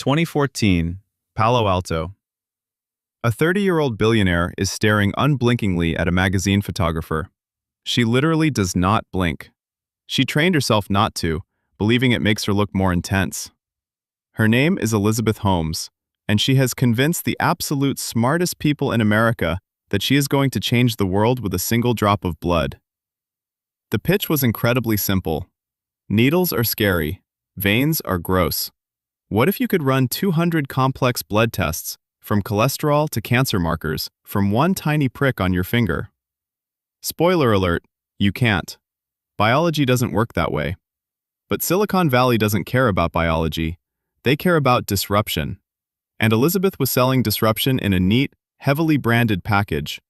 2014, Palo Alto. A 30-year-old billionaire is staring unblinkingly at a magazine photographer. She literally does not blink. She trained herself not to, believing it makes her look more intense. Her name is Elizabeth Holmes, and she has convinced the absolute smartest people in America that she is going to change the world with a single drop of blood. The pitch was incredibly simple. Needles are scary. Veins are gross. What if you could run 200 complex blood tests, from cholesterol to cancer markers, from one tiny prick on your finger? Spoiler alert, you can't. Biology doesn't work that way. But Silicon Valley doesn't care about biology. They care about disruption. And Elizabeth was selling disruption in a neat, heavily branded package,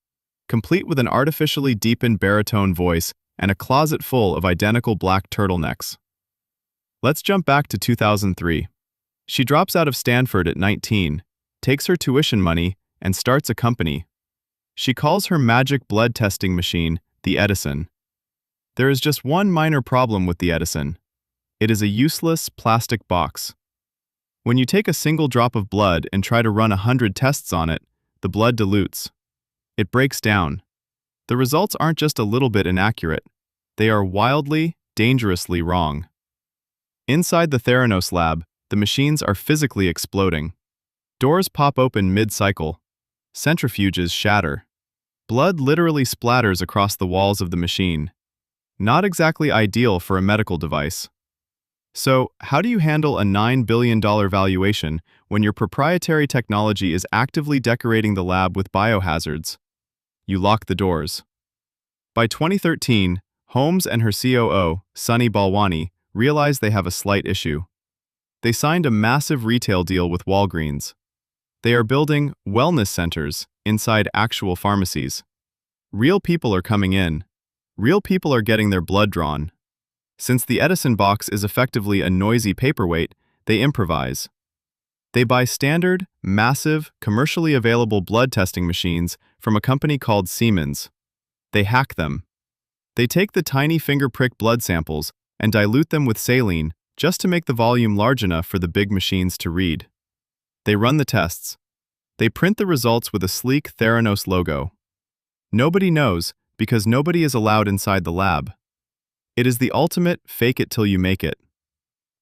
complete with an artificially deepened baritone voice and a closet full of identical black turtlenecks. Let's jump back to 2003. She drops out of Stanford at 19, takes her tuition money, and starts a company. She calls her magic blood testing machine the Edison. There is just one minor problem with the Edison. It is a useless plastic box. When you take a single drop of blood and try to run 100 tests on it, the blood dilutes. It breaks down. The results aren't just a little bit inaccurate. They are wildly, dangerously wrong. Inside the Theranos lab, the machines are physically exploding. Doors pop open mid-cycle. Centrifuges shatter. Blood literally splatters across the walls of the machine. Not exactly ideal for a medical device. So, how do you handle a $9 billion valuation when your proprietary technology is actively decorating the lab with biohazards? You lock the doors. By 2013, Holmes and her COO, Sunny Balwani, realize they have a slight issue. They signed a massive retail deal with Walgreens. They are building wellness centers inside actual pharmacies. Real people are coming in. Real people are getting their blood drawn. Since the Edison box is effectively a noisy paperweight, they improvise. They buy standard, massive, commercially available blood testing machines from a company called Siemens. They hack them. They take the tiny finger prick blood samples and dilute them with saline just to make the volume large enough for the big machines to read. They run the tests. They print the results with a sleek Theranos logo. Nobody knows because nobody is allowed inside the lab. It is the ultimate fake it till you make it.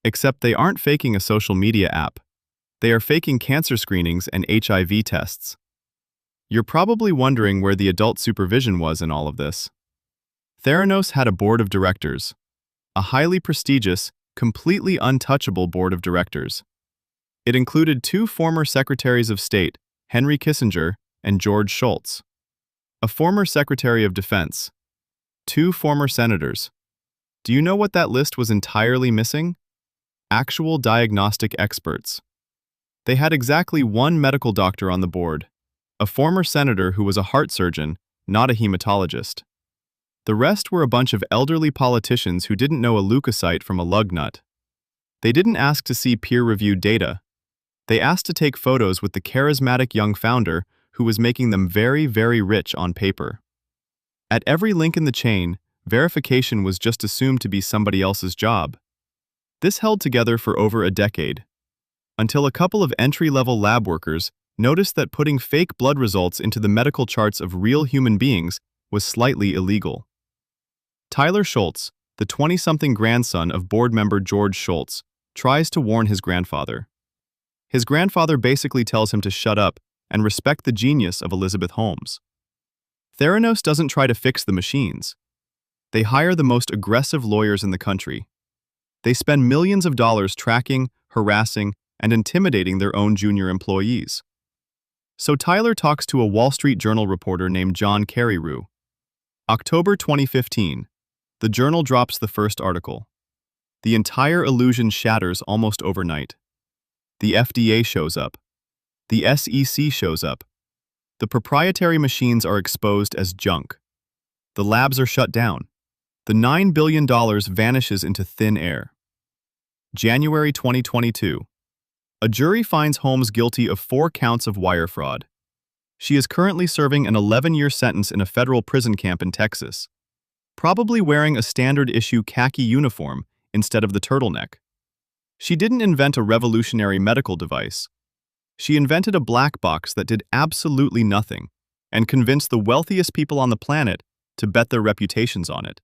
Except they aren't faking a social media app. They are faking cancer screenings and HIV tests. You're probably wondering where the adult supervision was in all of this. Theranos had a board of directors. A highly prestigious, completely untouchable board of directors. It included two former secretaries of state, Henry Kissinger and George Shultz, a former secretary of defense, two former senators. Do you know what that list was entirely missing? Actual diagnostic experts. They had exactly one medical doctor on the board, a former senator who was a heart surgeon, not a hematologist. The rest were a bunch of elderly politicians who didn't know a leukocyte from a lug nut. They didn't ask to see peer-reviewed data. They asked to take photos with the charismatic young founder who was making them very, very rich on paper. At every link in the chain, verification was just assumed to be somebody else's job. This held together for over a decade, until a couple of entry-level lab workers noticed that putting fake blood results into the medical charts of real human beings was slightly illegal. Tyler Shultz, the 20-something grandson of board member George Shultz, tries to warn his grandfather. His grandfather basically tells him to shut up and respect the genius of Elizabeth Holmes. Theranos doesn't try to fix the machines. They hire the most aggressive lawyers in the country. They spend millions of dollars tracking, harassing, and intimidating their own junior employees. So Tyler talks to a Wall Street Journal reporter named John Carreyrou. October 2015. The Journal drops the first article. The entire illusion shatters almost overnight. The FDA shows up. The SEC shows up. The proprietary machines are exposed as junk. The labs are shut down. The $9 billion vanishes into thin air. January 2022. A jury finds Holmes guilty of 4 counts of wire fraud. She is currently serving an 11-year sentence in a federal prison camp in Texas, probably wearing a standard-issue khaki uniform instead of the turtleneck. She didn't invent a revolutionary medical device. She invented a black box that did absolutely nothing and convinced the wealthiest people on the planet to bet their reputations on it.